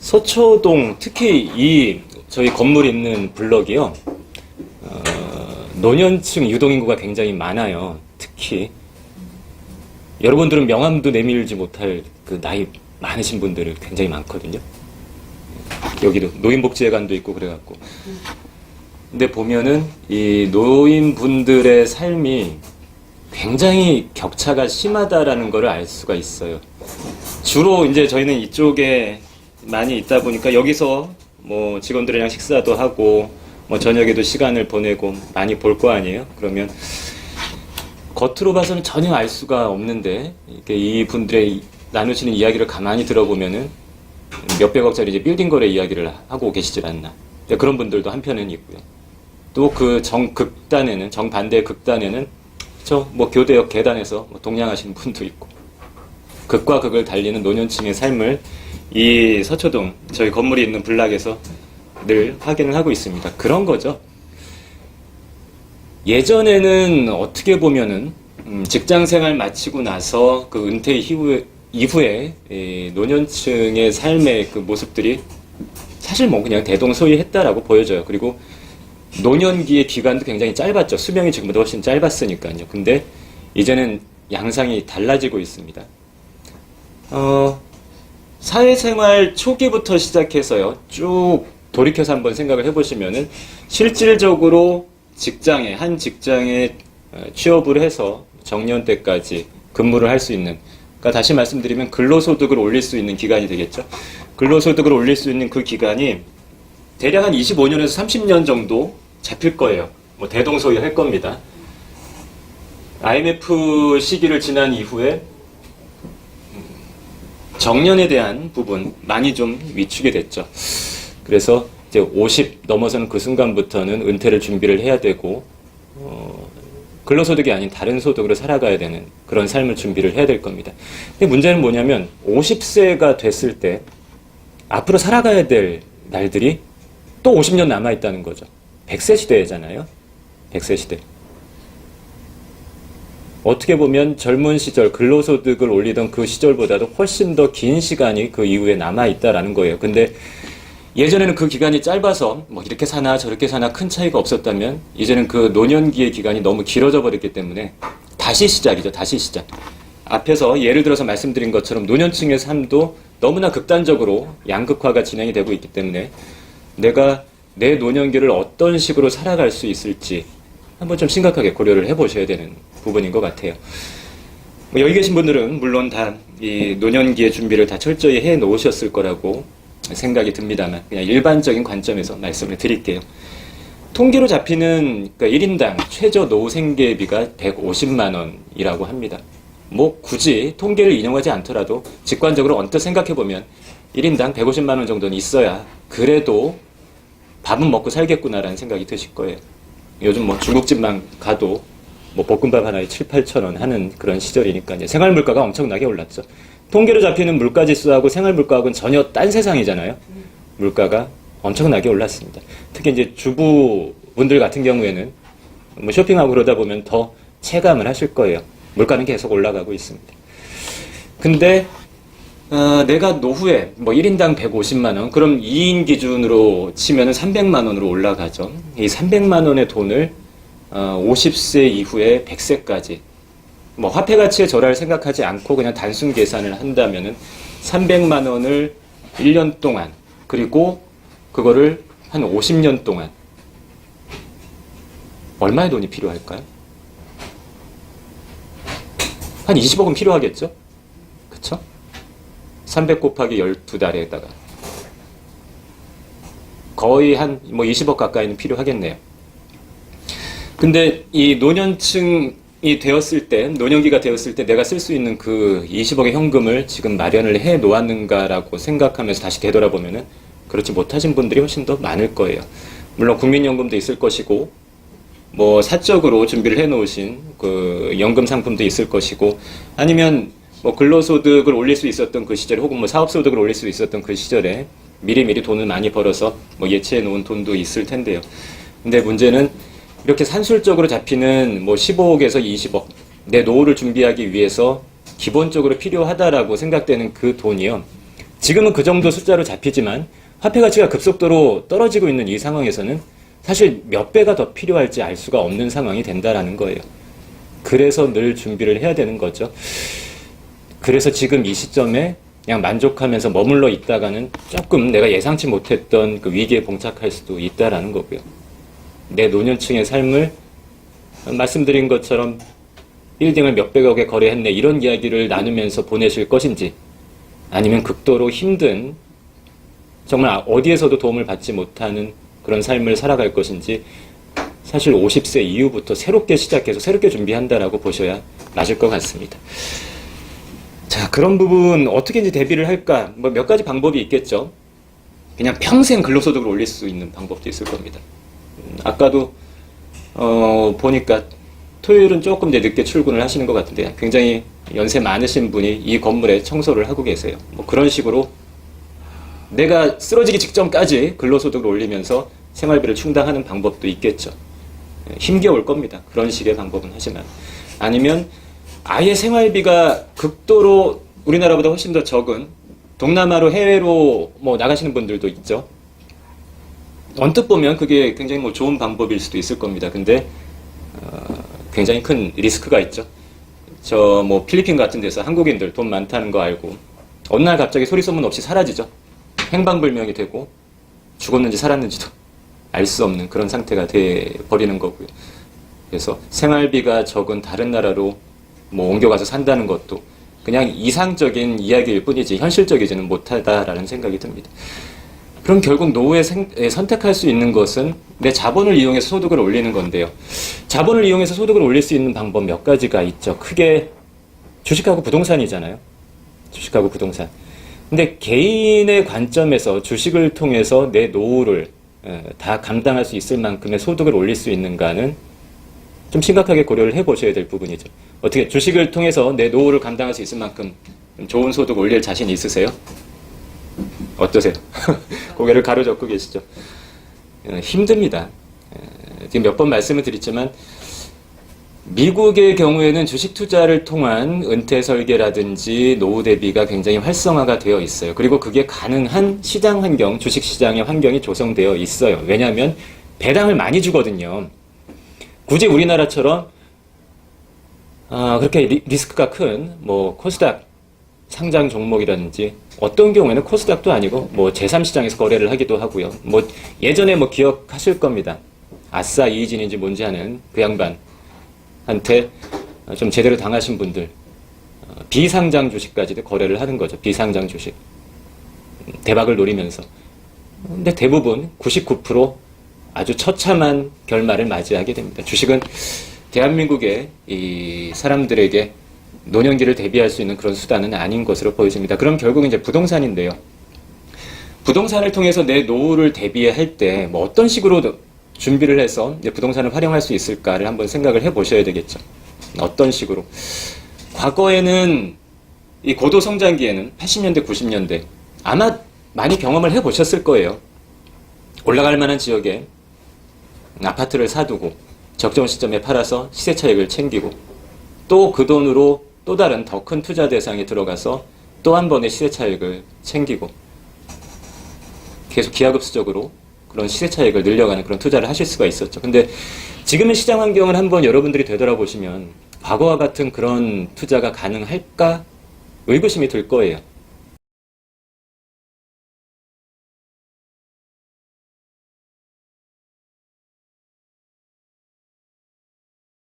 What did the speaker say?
서초동, 특히 이 저희 건물 있는 블럭이요, 노년층 유동인구가 굉장히 많아요. 특히 여러분들은 명함도 내밀지 못할 그 나이 많으신 분들이 굉장히 많거든요. 여기도 노인복지회관도 있고 그래갖고. 근데 보면은 이 노인분들의 삶이 굉장히 격차가 심하다라는 걸 알 수가 있어요. 주로 이제 저희는 이쪽에 많이 있다 보니까 여기서 뭐 직원들이랑 식사도 하고 뭐 저녁에도 시간을 보내고 많이 볼 거 아니에요? 그러면 겉으로 봐서는 전혀 알 수가 없는데 이 분들의 나누시는 이야기를 가만히 들어보면은 몇백억짜리 이제 빌딩 거래 이야기를 하고 계시질 않나. 그런 분들도 한편은 있고요. 또 그 정극단에는, 정반대 극단에는 뭐 교대역 계단에서 뭐 동냥하시는 분도 있고, 극과 극을 달리는 노년층의 삶을 이 서초동 저희 건물이 있는 블락에서 늘 확인을 하고 있습니다. 그런 거죠. 예전에는 어떻게 보면은 직장 생활 마치고 나서 그 은퇴 이후에 노년층의 삶의 그 모습들이 사실 뭐 그냥 대동소이했다라고 보여져요. 그리고 노년기의 기간도 굉장히 짧았죠. 수명이 지금보다 훨씬 짧았으니까요. 근데 이제는 양상이 달라지고 있습니다. 사회생활 초기부터 시작해서요, 쭉 돌이켜서 한번 생각을 해보시면은 실질적으로 한 직장에 취업을 해서 정년 때까지 근무를 할 수 있는, 그러니까 다시 말씀드리면 근로소득을 올릴 수 있는 기간이 되겠죠. 근로소득을 올릴 수 있는 그 기간이 대략 한 25년에서 30년 정도 잡힐 거예요. 뭐 대동소이 할 겁니다. IMF 시기를 지난 이후에 정년에 대한 부분 많이 좀 위축이 됐죠. 그래서 이제 50 넘어서는 그 순간부터는 은퇴를 준비를 해야 되고 근로소득이 아닌 다른 소득으로 살아가야 되는 그런 삶을 준비를 해야 될 겁니다. 근데 문제는 뭐냐면 50세가 됐을 때 앞으로 살아가야 될 날들이 또 50년 남아있다는 거죠. 100세 시대잖아요. 100세 시대. 어떻게 보면 젊은 시절 근로소득을 올리던 그 시절보다도 훨씬 더 긴 시간이 그 이후에 남아있다라는 거예요. 근데 예전에는 그 기간이 짧아서 뭐 이렇게 사나 저렇게 사나 큰 차이가 없었다면 이제는 그 노년기의 기간이 너무 길어져 버렸기 때문에 다시 시작이죠. 다시 시작. 앞에서 예를 들어서 말씀드린 것처럼 노년층의 삶도 너무나 극단적으로 양극화가 진행이 되고 있기 때문에 내가 내 노년기를 어떤 식으로 살아갈 수 있을지 한번 좀 심각하게 고려를 해보셔야 되는 부분인 것 같아요. 뭐 여기 계신 분들은 물론 다 이 노년기의 준비를 다 철저히 해 놓으셨을 거라고 생각이 듭니다만 그냥 일반적인 관점에서 말씀을 드릴게요. 통계로 잡히는 그러니까 1인당 최저 노후 생계비가 150만 원이라고 합니다. 뭐 굳이 통계를 인용하지 않더라도 직관적으로 언뜻 생각해보면 1인당 150만 원 정도는 있어야 그래도 밥은 먹고 살겠구나라는 생각이 드실 거예요. 요즘 뭐 중국집만 가도 뭐 볶음밥 하나에 7, 8천 원 하는 그런 시절이니까 이제 생활 물가가 엄청나게 올랐죠. 통계로 잡히는 물가 지수하고 생활 물가하고는 전혀 딴 세상이잖아요. 물가가 엄청나게 올랐습니다. 특히 이제 주부분들 같은 경우에는 뭐 쇼핑하고 그러다 보면 더 체감을 하실 거예요. 물가는 계속 올라가고 있습니다. 근데 내가 노후에 뭐 1인당 150만 원, 그럼 2인 기준으로 치면은 300만 원으로 올라가죠. 이 300만 원의 돈을 50세 이후에 100세까지 뭐 화폐 가치의 절하를 생각하지 않고 그냥 단순 계산을 한다면은 300만 원을 1년 동안 그리고 그거를 한 50년 동안 얼마의 돈이 필요할까요? 한 20억은 필요하겠죠? 그쵸? 300 곱하기 12달에다가 거의 한 뭐 20억 가까이는 필요하겠네요. 근데 이 노년층이 되었을 때, 노년기가 되었을 때 내가 쓸 수 있는 그 20억의 현금을 지금 마련을 해 놓았는가라고 생각하면서 다시 되돌아보면은 그렇지 못하신 분들이 훨씬 더 많을 거예요. 물론 국민연금도 있을 것이고 뭐 사적으로 준비를 해 놓으신 그 연금 상품도 있을 것이고 아니면 뭐 근로소득을 올릴 수 있었던 그 시절에 혹은 뭐 사업소득을 올릴 수 있었던 그 시절에 미리미리 돈을 많이 벌어서 뭐 예치해 놓은 돈도 있을 텐데요. 근데 문제는 이렇게 산술적으로 잡히는 뭐 15억에서 20억 내 노후를 준비하기 위해서 기본적으로 필요하다라고 생각되는 그 돈이요. 지금은 그 정도 숫자로 잡히지만 화폐 가치가 급속도로 떨어지고 있는 이 상황에서는 사실 몇 배가 더 필요할지 알 수가 없는 상황이 된다라는 거예요. 그래서 늘 준비를 해야 되는 거죠. 그래서 지금 이 시점에 그냥 만족하면서 머물러 있다가는 조금 내가 예상치 못했던 그 위기에 봉착할 수도 있다라는 거고요. 내 노년층의 삶을 말씀드린 것처럼 빌딩을 몇백억에 거래했네 이런 이야기를 나누면서 보내실 것인지, 아니면 극도로 힘든, 정말 어디에서도 도움을 받지 못하는 그런 삶을 살아갈 것인지, 사실 50세 이후부터 새롭게 시작해서 새롭게 준비한다라고 보셔야 맞을 것 같습니다. 자, 그런 부분 어떻게 이제 대비를 할까? 뭐 몇 가지 방법이 있겠죠. 그냥 평생 근로소득을 올릴 수 있는 방법도 있을 겁니다. 아까도 보니까 토요일은 조금 이제 늦게 출근을 하시는 것 같은데 굉장히 연세 많으신 분이 이 건물에 청소를 하고 계세요. 뭐 그런 식으로 내가 쓰러지기 직전까지 근로소득을 올리면서 생활비를 충당하는 방법도 있겠죠. 힘겨울 겁니다. 그런 식의 방법은 하지만. 아니면 아예 생활비가 극도로 우리나라보다 훨씬 더 적은 동남아로 해외로 뭐 나가시는 분들도 있죠. 언뜻 보면 그게 굉장히 뭐 좋은 방법일 수도 있을 겁니다. 근데 굉장히 큰 리스크가 있죠. 저 뭐 필리핀 같은 데서 한국인들 돈 많다는 거 알고 어느 날 갑자기 소리 소문 없이 사라지죠. 행방불명이 되고 죽었는지 살았는지도 알 수 없는 그런 상태가 돼 버리는 거고요. 그래서 생활비가 적은 다른 나라로 뭐 옮겨가서 산다는 것도 그냥 이상적인 이야기일 뿐이지 현실적이지는 못하다라는 생각이 듭니다. 그럼 결국 노후에 선택할 수 있는 것은 내 자본을 이용해서 소득을 올리는 건데요. 자본을 이용해서 소득을 올릴 수 있는 방법 몇 가지가 있죠. 크게 주식하고 부동산이잖아요. 주식하고 부동산. 근데 개인의 관점에서 주식을 통해서 내 노후를 다 감당할 수 있을 만큼의 소득을 올릴 수 있는가는 좀 심각하게 고려를 해보셔야 될 부분이죠. 어떻게 주식을 통해서 내 노후를 감당할 수 있을 만큼 좋은 소득 올릴 자신 있으세요? 어떠세요? 고개를 가로젓고 계시죠? 힘듭니다. 지금 몇 번 말씀을 드렸지만 미국의 경우에는 주식 투자를 통한 은퇴 설계라든지 노후 대비가 굉장히 활성화가 되어 있어요. 그리고 그게 가능한 시장 환경, 주식 시장의 환경이 조성되어 있어요. 왜냐하면 배당을 많이 주거든요. 굳이 우리나라처럼 그렇게 리스크가 큰 뭐 코스닥 상장 종목이라든지 어떤 경우에는 코스닥도 아니고 뭐 제3시장에서 거래를 하기도 하고요. 뭐 예전에 뭐 기억하실 겁니다. 아싸 이의진인지 뭔지 하는 그 양반한테 좀 제대로 당하신 분들 비상장 주식까지도 거래를 하는 거죠. 비상장 주식. 대박을 노리면서. 근데 대부분 99% 아주 처참한 결말을 맞이하게 됩니다. 주식은 대한민국의 이 사람들에게 노년기를 대비할 수 있는 그런 수단은 아닌 것으로 보여집니다. 그럼 결국 이제 부동산인데요. 부동산을 통해서 내 노후를 대비할 때 뭐 어떤 식으로 준비를 해서 이제 부동산을 활용할 수 있을까를 한번 생각을 해 보셔야 되겠죠. 어떤 식으로. 과거에는 이 고도 성장기에는 80년대, 90년대 아마 많이 경험을 해 보셨을 거예요. 올라갈 만한 지역에 아파트를 사두고 적정 시점에 팔아서 시세 차익을 챙기고 또 그 돈으로 또 다른 더 큰 투자 대상에 들어가서 또 한 번의 시세 차익을 챙기고 계속 기하급수적으로 그런 시세 차익을 늘려가는 그런 투자를 하실 수가 있었죠. 근데 지금의 시장 환경을 한번 여러분들이 되돌아보시면 과거와 같은 그런 투자가 가능할까 의구심이 들 거예요.